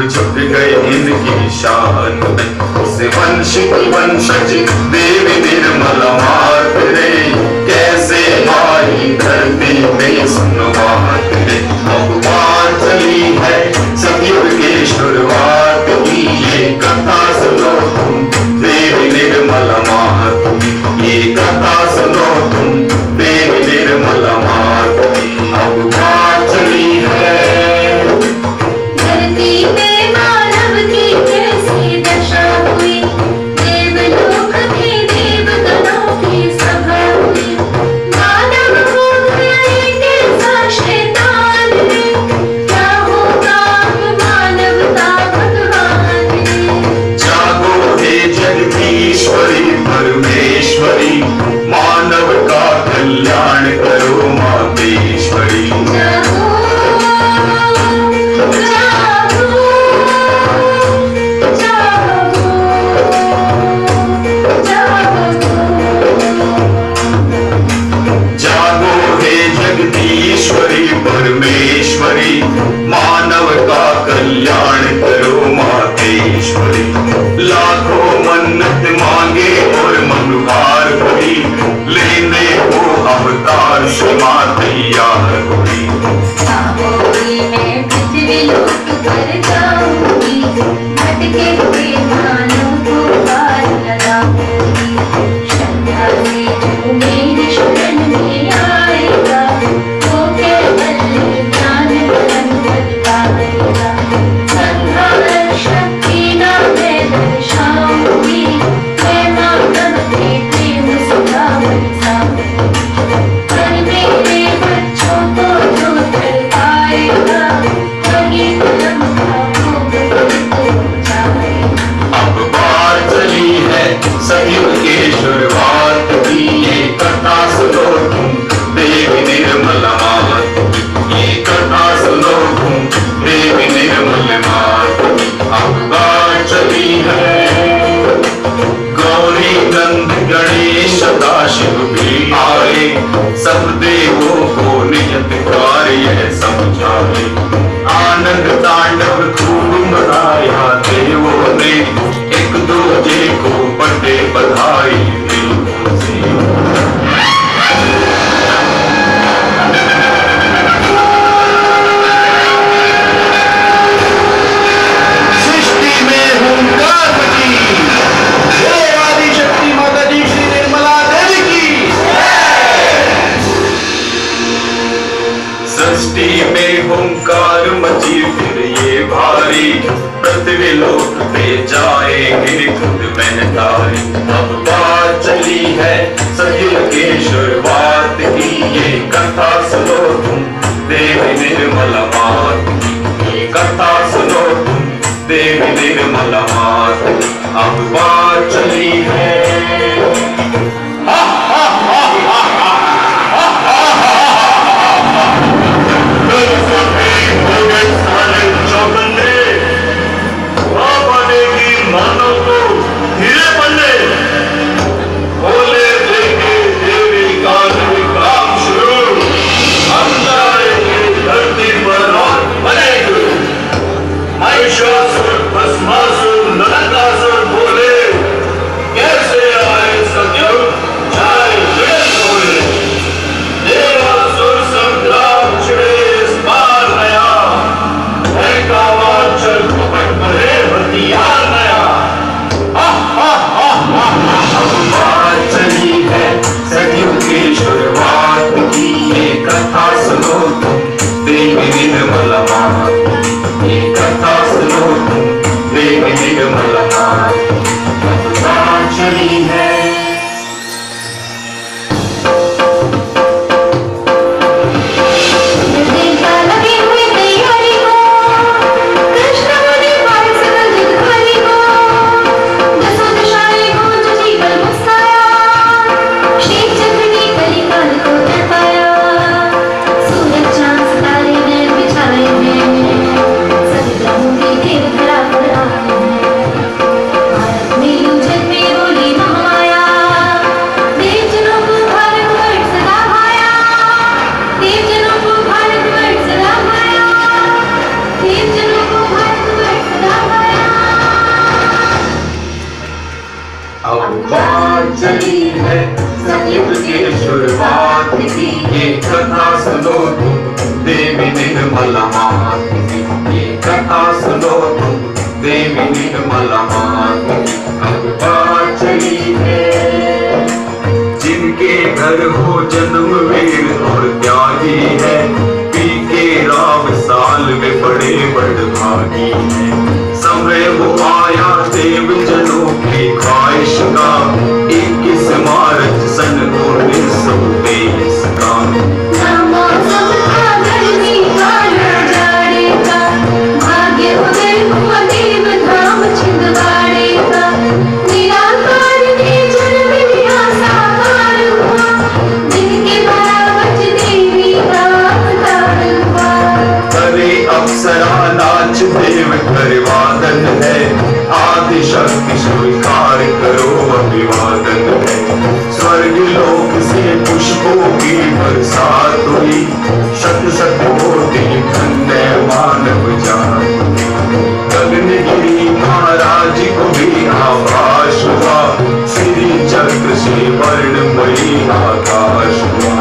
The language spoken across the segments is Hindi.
झुक गए इनकी शान में। उस वंशिक वंशज देवी निर्मला मात रे, कैसे आई धरती में सुनवात रे। अब बात चली है सतयुग के शुरुआत की, ये कथा सुनो तुम देवी निर्मला मात की, ये कथा सुनो तुम देवी निर्मला मात की। अब बात चली है धरती पे मानव की कैसी दशा हुई, देवलोक में देवगणों की सभा हुई। मानव हो गया एक ऐसा शैतान रे, क्या होगा अब मानवता भगवान रे। जागो हे जगदीश्वरी परमेश्वरी, मानव का कल्याण करो मातेश्वरी। जागो हे जगदीश्वरी परमेश्वरी, मानव का कल्याण करो मातेश्वरी। लाखों मन्नत मांगे और मनोभार हुई, लेने को अवतार से मां तैयार हुई। मैं पृथ्वी लोक पर जाऊंगी, भटके हुए मानव को पार लगाऊंगी। श्रद्धा से जो मेरी शरण में आएगा, वो केवल ज्ञान बल पाएगा। संहार शक्ति ना मैं दर्शाऊंगी, मैं मानव के प्रेम सुधा बरसाऊंगी। पर मेरे बच्चों को जो कर पाएगा, वही कलम का भोग जाएगा। अब बात चली है सतयुग के शुरुआत की, ये कथा सुनो तुम देवी निर्मला मात की, ये कथा सुनो तुम देवी निर्मला मात की। अब बात चली है गौरी नंद गणेश सदाशिव भी आए, सब देवों को नियत कार्य समझाए। आनंद तांडव खूब मनाया देवों ने, एक दूजे को बड़े बधाई दिलों से। सृष्टि में हुंकार मची, जय आदिशक्ति माता दी श्री निर्मला देवी की। सृष्टि में हुंकार मची फिर ये भारी, पृथ्वी लोक पे जाएंगे खुद महतारी। अब बात चली है सतयुग के शुरुआत की, ये कथा सुनो तुम देवी निर्मला मात की, ये कथा सुनो तुम देवी निर्मला मात की। अब बात चली है मानव को धीरे पड़ने बोले देखे देवी का काम शुरू। हम जाएंगे धरती पर और बनेंगे। महिषासुर भस्मासुर नरकासुर बोले, कैसे आए सतयुग जाए जगत बोले। देवासुर संग्राम छिड़े इस बार नया, चल कपट भरे हथियार नया। बात चली है सतयुग की शुरुआत की, ये कथा सुनो तुम देवी निर्मला मात की, ये कथा सुनो तुम देवी निर्मला मात की। बात चली है देव धरा पर आए हैं। भारत में यूं जग में बोली महामारी, निर्मला माता की। ये कथा सुनो तुम देवी निर्मला माता की। अब बात चली है जिनके घर हो जन्मवीर और त्यागी है, पी के राव साल में बड़े बड़भागी है। समय वो आया देव जनों की ख्वाहिश का, 21 मार्च सन 1923 का। अप्सरा नाच देव करवादन है, आदि शक्ति स्वीकार करो अभिवादन है। स्वर्ग लोक से पुष्पों की बरसात हुई, शत शत कोटि धन्य मानव जात। गगनगिरी महाराज को भी आभास हुआ, श्री चक्र से वर्णमयी आकाश हुआ।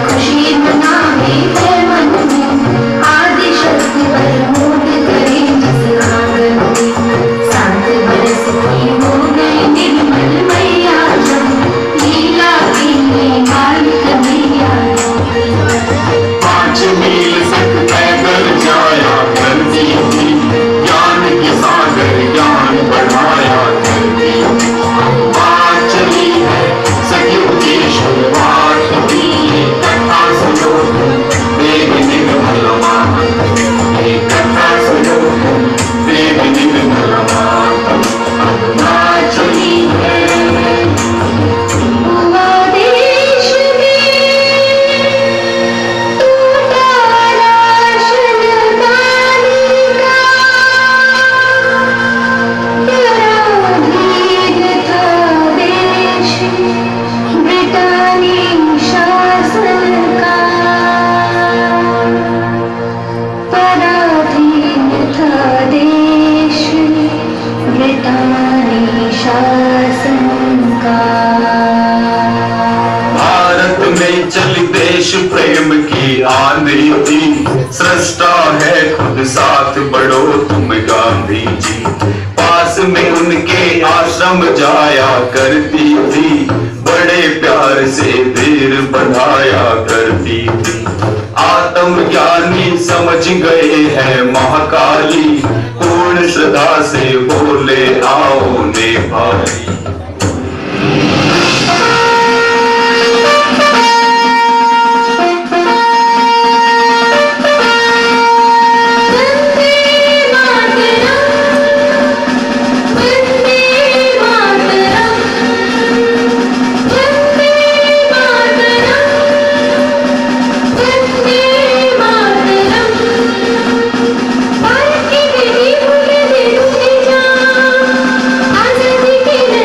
खुशी मनावे है मन में, आदि शक्ति बलमूट करे जिस आंगन में। 7 बरस की हो गई निर्मल मैया जब, लीला की मालिक मैया। 5 मील तक पैदल जाया करती थी, ज्ञान के सागर ज्ञान बढ़ाया करती थी। बात चली है सतयुग की शुरुआत की, ये कथा सुनो देवी निर्मला माता की। ये कथा सुनो देवी निर्मला माता की। अब बात चली है देश चली देश प्रेम की आंधी थी, सृष्टा है खुद साथ बढ़ो तुम गांधी जी। पास में उनके आश्रम जाया करती थी, बड़े प्यार से देर बढ़ाया करती थी। आत्मज्ञानी समझ गए हैं महाकाली, पूर्ण श्रद्धा से बोले आओ नेपाली। के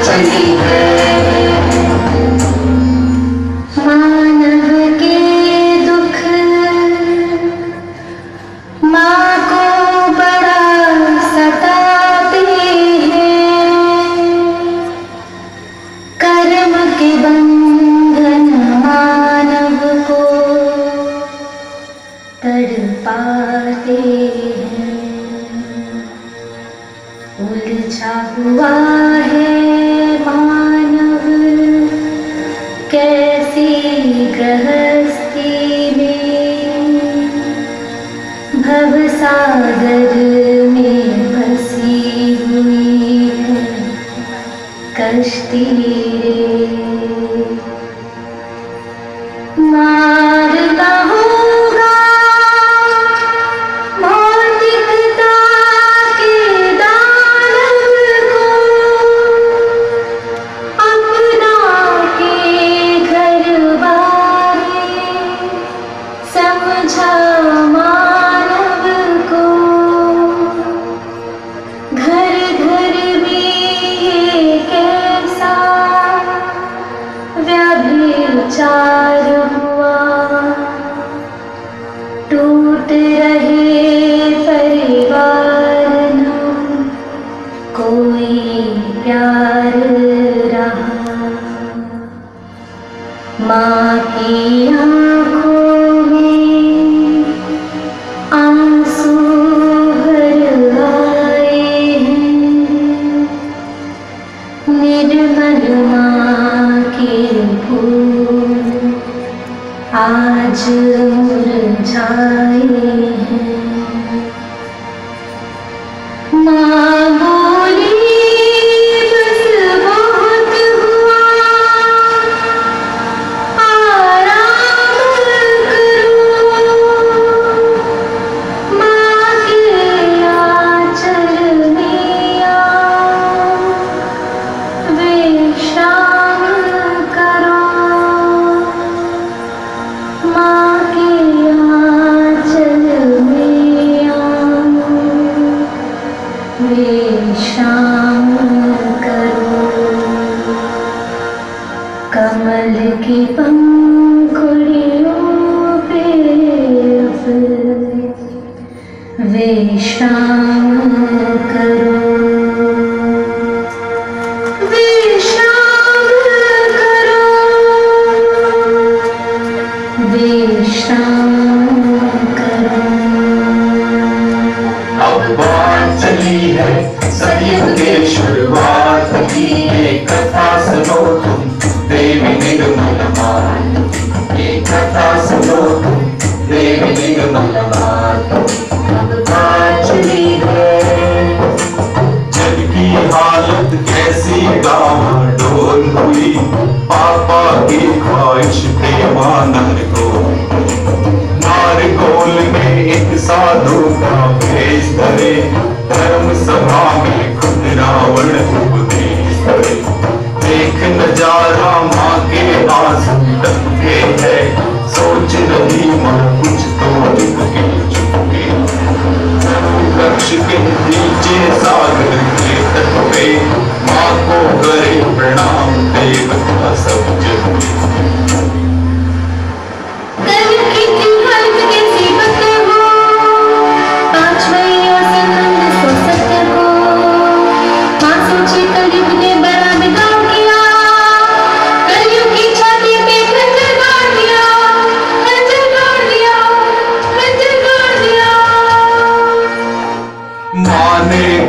चली है। मानव के दुख माँ को बड़ा सताते हैं, कर्म के बंधन मानव को तड़पाते हैं। उलझा हुआ है मानव कैसी गृहस्थी में, भवसागर में फंसी हुई है कश्ती रे। मारता होगा भौतिकता के दानव को, अपना के घर बारे समझा मानव को। घर घर में ये कैसा व्यभिचार हुआ, टूट रहे परिवार न कोई प्यार रहा। माँ की आँखों में आंसू भर आए हैं, निर्मल माँ के फूल आज मुरझाए हैं। माँ बोली बस बहुत हुआ, आराम करो। माँ के आंचल में आओ, विश्राम करो। माँ के आंचल में आओ, विश्राम करो। कमल की पंखुड़ियों पे विश्राम करो, विश्राम करो, विश्राम करो। अब बात चली है सदियों के शुरुआत की, ये कथा सुनो तुम देवी निर्मल माँ, ये कथा सुनो तुम देवी निर्मल माँ। अब बात चली है जग की हालत कैसी डामाडोल हुई, पापा की ख्वाहिश प्रेमानंद को नारगोल में एक साधु का भेष धरे, धर्म सभा में खुद रावण उपदेश करे। देख नजारा माँ के आंसू टपके है, सोच रही माँ कुछ तो चुपके चुपके। वृक्ष के नीचे सागर के तट पे माँ को करे प्रणाम देवता सब जग।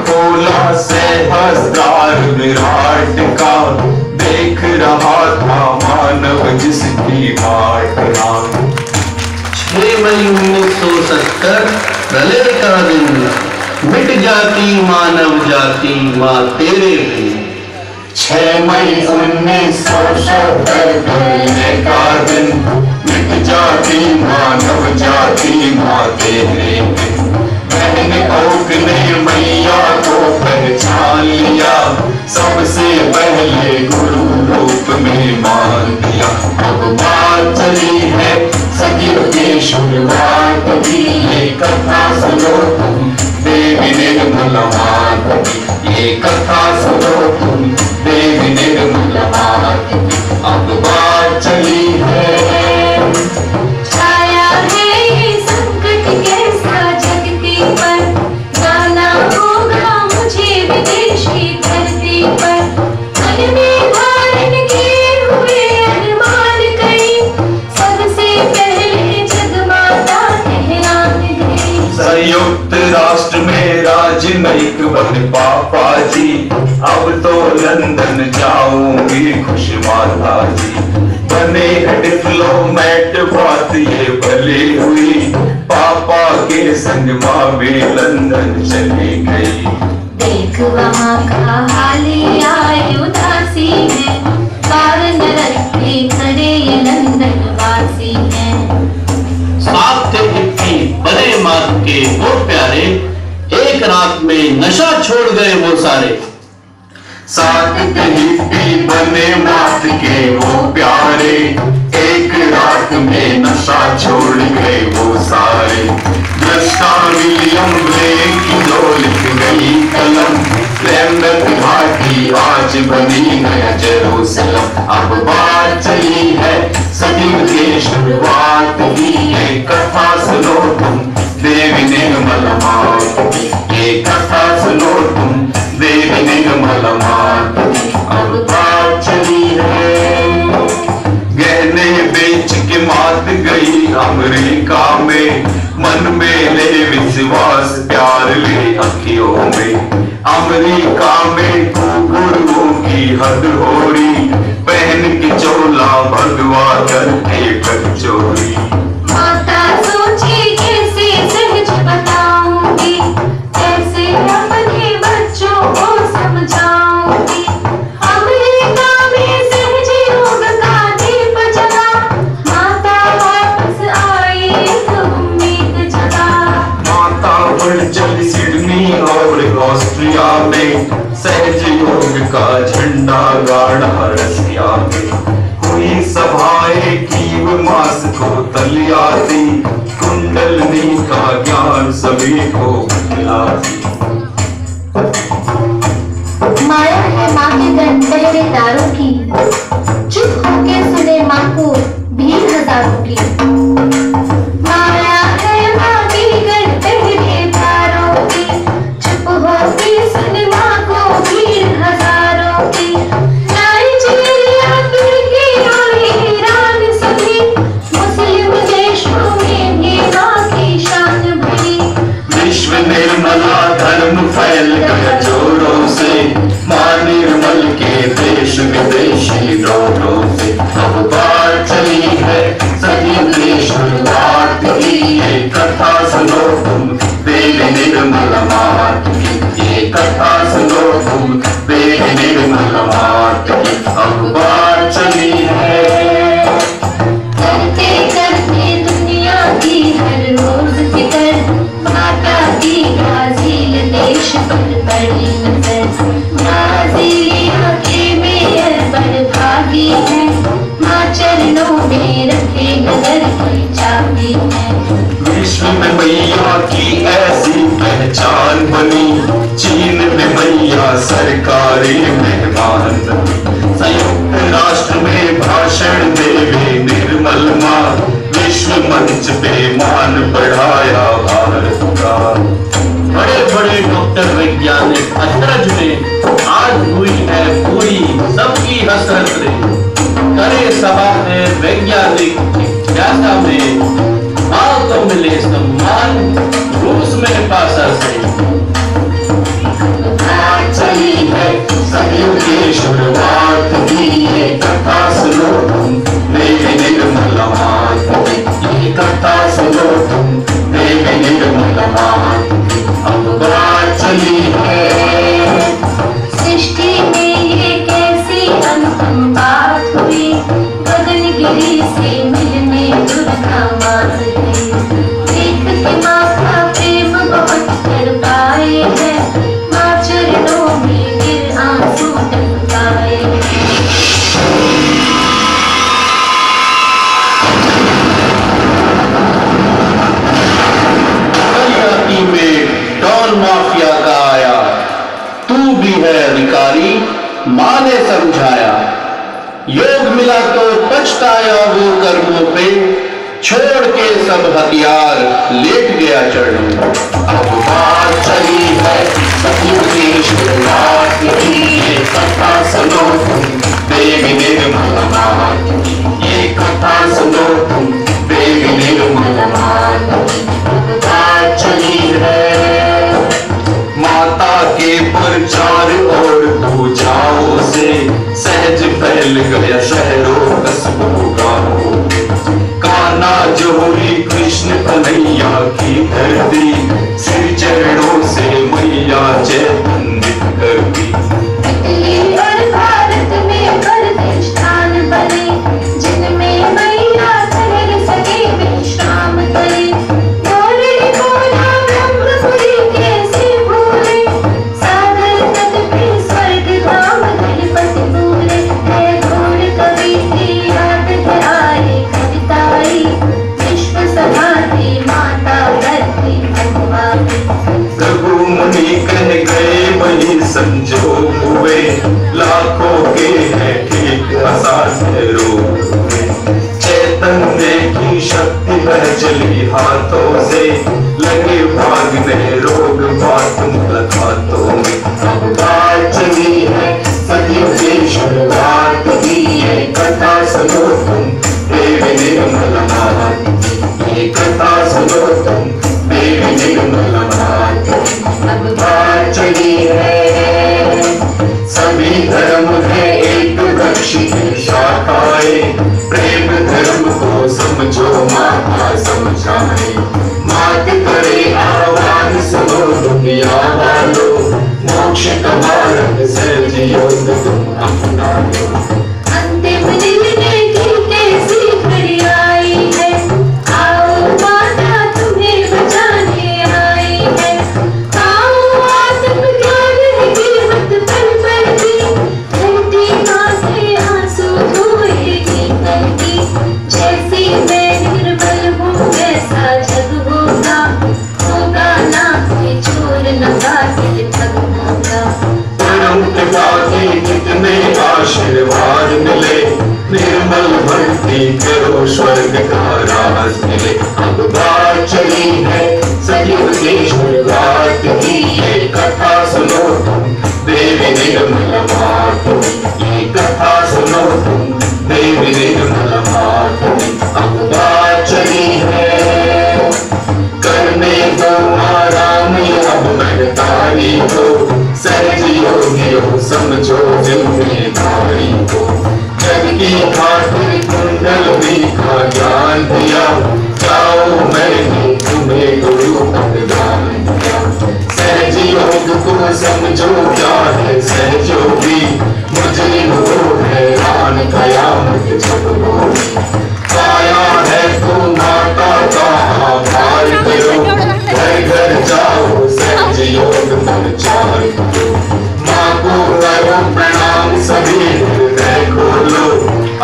खोला सहस्रार विराट का, देख रहा था मानव जिसकी बाट था। 6 मई 1970 प्रलय का दिन, मिट जाती मानव जाति माँ तेरे बिन। 6 मई 1970 प्रलय का दिन, मिट जाती मानव जाति माँ तेरे बिन। मैंने ओक ने मैया को पहचान लिया, सबसे पहले गुरु रूप में मान दिया। अब बात चली है सदियों की शुरुआत की, ये कथा सुनो तुम देवी निर्मल माँ की, ये कथा सुनो तुम देवी में पापा जी, अब तो लंदन जाऊंगी खुश माता जी। बने डिप्लोमेट बात ये भली हुई, पापा के संग माँ भी लंदन चली गई। देख वहाँ का हाल आए उदासी है, कारण रखे खड़े ये लंदन वासी हैं। साथ थे हिप्पी बने मात के वो प्यारे, एक रात में नशा छोड़ गए वो सारे। साथ थे हिप्पी बने मात के वो प्यारे, एक रात में नशा छोड़ गए वो सारे। दृष्टा विलियम ब्लेक की जो लिख गई कलम, लैम्बर्ट घाटी आज बनी नया जेरूसलम। अब बात चली है सदियों की शुरुआत की, ये कथा सुनो तुम देवी निर्मल माँ की, ये कथा सुनो तुम देवी निर्मल माँ की। अब बात चली है गहने बेच के मात गई अमेरिका में, मन में ले विश्वास प्यार ले अखियों में। अमेरिका में गुरुओं की हद हो रही, पहन के चोला भगवा करके कचोरी। माता सोची कैसे सहज बताऊंगी, कैसे अपने बच्चों को समझाऊंगी। अमेरिका में सहज योग का दीप जला, माता वापस आई एक उम्मीद जगा। माता बढ़ चली सिडनी और ऑस्ट्रिया में, सहज योग का झंडा गाड़ा रसिया में। हुई सभाएं कीव मास को तलियाती, कुंडलनी का ज्ञान सभी को मिलाती। माया है माँ के गन पहरेदारों की, चुप होके सुने माँ को भीड़ हजारों की। माया है माँ की गन पहरेदारों की, चुप होके सुने माँ को भीड़ हजारों की। नाइजीरिया, तुर्की और ईरान सभी मुस्लिम देशों में भी माँ की शान भरी। विश्व निर्मला धर्म फैल गया जोरों से, माँ निर्मल के देश विदेशी दौरों से। अब बात चली है सदियों की शुरुआत की, ये कथा सुनो तुम देवी निर्मल माँ की, ये कथा सुनो तुम देवी निर्मल माँ की। अब बात चली है करते करते दुनिया की हर रोज फिक्र, माता की ब्राजील देश पर पड़ी नजर। ब्राजीलिया के मेयर बड़भागी है, माँ चरणों में रखे नजर की चाबी है। विश्व में मैया की ऐसी पहचान बनी, चीन में मैया सरकारी मेहमान बनी। संयुक्त राष्ट्र में भाषण देवे निर्मल माँ, विश्व मंच पे मान बढ़ाया भारत का। बड़े बड़े डॉक्टर वैज्ञानिक अचरज में आज हुई है पूरी सबकी हसरत रे। करे सभा है वैज्ञानिक जिज्ञासा में, माँ को मिले सम्मान रूस में पासा से। बात चली है सदियों की शुरुआत की, ये कथा सुनो तुम देवी निर्मल माँ की, ये कथा सुनो तुम देवी निर्मल माँ की। अब बात चली है सृष्टि में ये कैसी अनुपम बात हुई, गगनगिरी से मिलने दुर्गा माँ गई। देख के माँ का प्रेम बहुत तड़पाए है, माँ चरणों में गिर आंसू टपकाए। कलकत्ती में डॉन माफिया का आया, तू भी है अधिकारी, माँ ने समझाया। योग मिला तो पछताया वो कर्मों पे, छोड़ के सब हथियार लेट गया चरणों में। अब बात चली है सदियों की शुरुआत की, ये कथा सुनो तुम देवी निर्मल माँ की, ये कथा सुनो तुम देवी निर्मल माँ की। बात चली है माता के फैल गया शहरों कस्बों गांवों। कान्हा जोड़ी कृष्ण कन्हैया की धरती, श्री चरणों से मैया चैतन्य करती। इटली और भारत में परदेश स्थान बने, जिनमें मैया ठहर सके विश्राम करे। बोले बोला ब्रह्मपुरी कैसे भूले, सागर तट पे स्वर्ग धाम गणपति पूरे। है घोर कवि की याद है आए कविता आई, विश्व सभा की माता धरती भगवा की। प्रभु मुनि कह गए वही संजोग हुए, लाखों के हैं ठीक असाध्य रोग हुए। चैतन्य की शक्ति बह चली हाथों से, लगे भागने रोग बात मुलाकातों में। अब बात चली है सदियों की शुरुआत की, ये कथा सुनो तुम देवी निर्मल मात की। ये कथा सुनो तुम देवी निर्मल मात की। अब बात चली है सभी धर्म है एक वृक्ष की शाखाएं, प्रेम धर्म को समझो माता समझाए। मात करे आह्वान सुनो दुनिया वालों, मोक्ष का मार्ग सहज योग तुम अपना लो। अंतिम निर्णय की कैसी घड़ी आई है, आओ माता तुम्हें बचाने आई है। आओ आत्मज्ञान है कीमत पल पल की, धरती माँ से आंसू धोएगी कल की। जैसी मैं निर्मल हूँ वैसा जग होगा, होगा ना कोई छोर न कातिल ठग होगा। परम पिता के कितने आशीर्वाद मिले, निर्मल भक्ति करो स्वर्ग का राज मिले। अब बात चली है सदियों की शुरुआत की, ये कथा सुनो तुम देवी निर्मल मात की। ये कथा सुनो तुम देवी निर्मल मात की। अब बात चली है करने को आराम अब महतारी को, सहज योगियों समझो जिम्मेदारी को। जग की खातिर कुंडली का ज्ञान दिया, जाओ मैंने तुम्हें गुरु दान दिया। सहज योग को समझो क्या है सहज योगी, मुझे वो हैरान कयामत जब होगी। आया है तो माता का आभार करो, घर घर जाओ सहज योग प्रचार करो। माँ को करो प्रणाम सभी हृदय खोलो,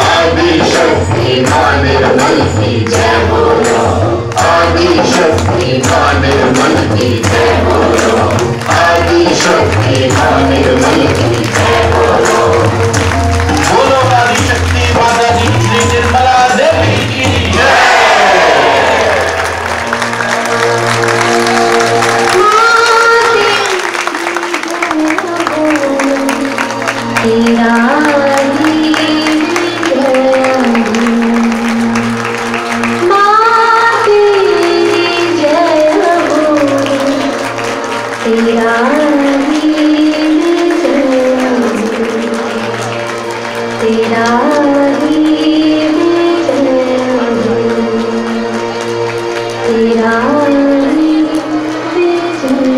आदि शक्ति माँ निर्मल की जय बोलो। आदि शक्ति माँ निर्मल की जय बोलो। आदि शक्ति माँ निर्मल की जय बोलो। बोलो आदि शक्ति माता जी श्री निर्मला देवी की जय। तेरा ही जय हो, माँ तेरी जय हो। तेरा ही जय हो, तेरा ही जय हो। तेरा ही जय हो।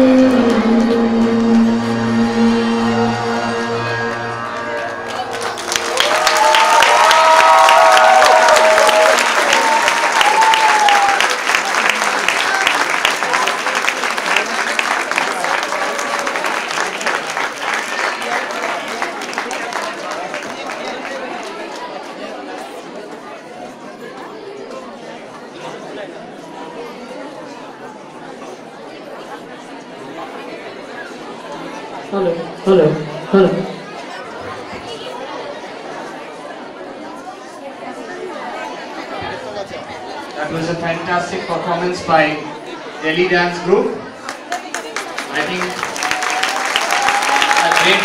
Hello, hello, hello. That was a fantastic performance by Delhi Dance Group. I think a great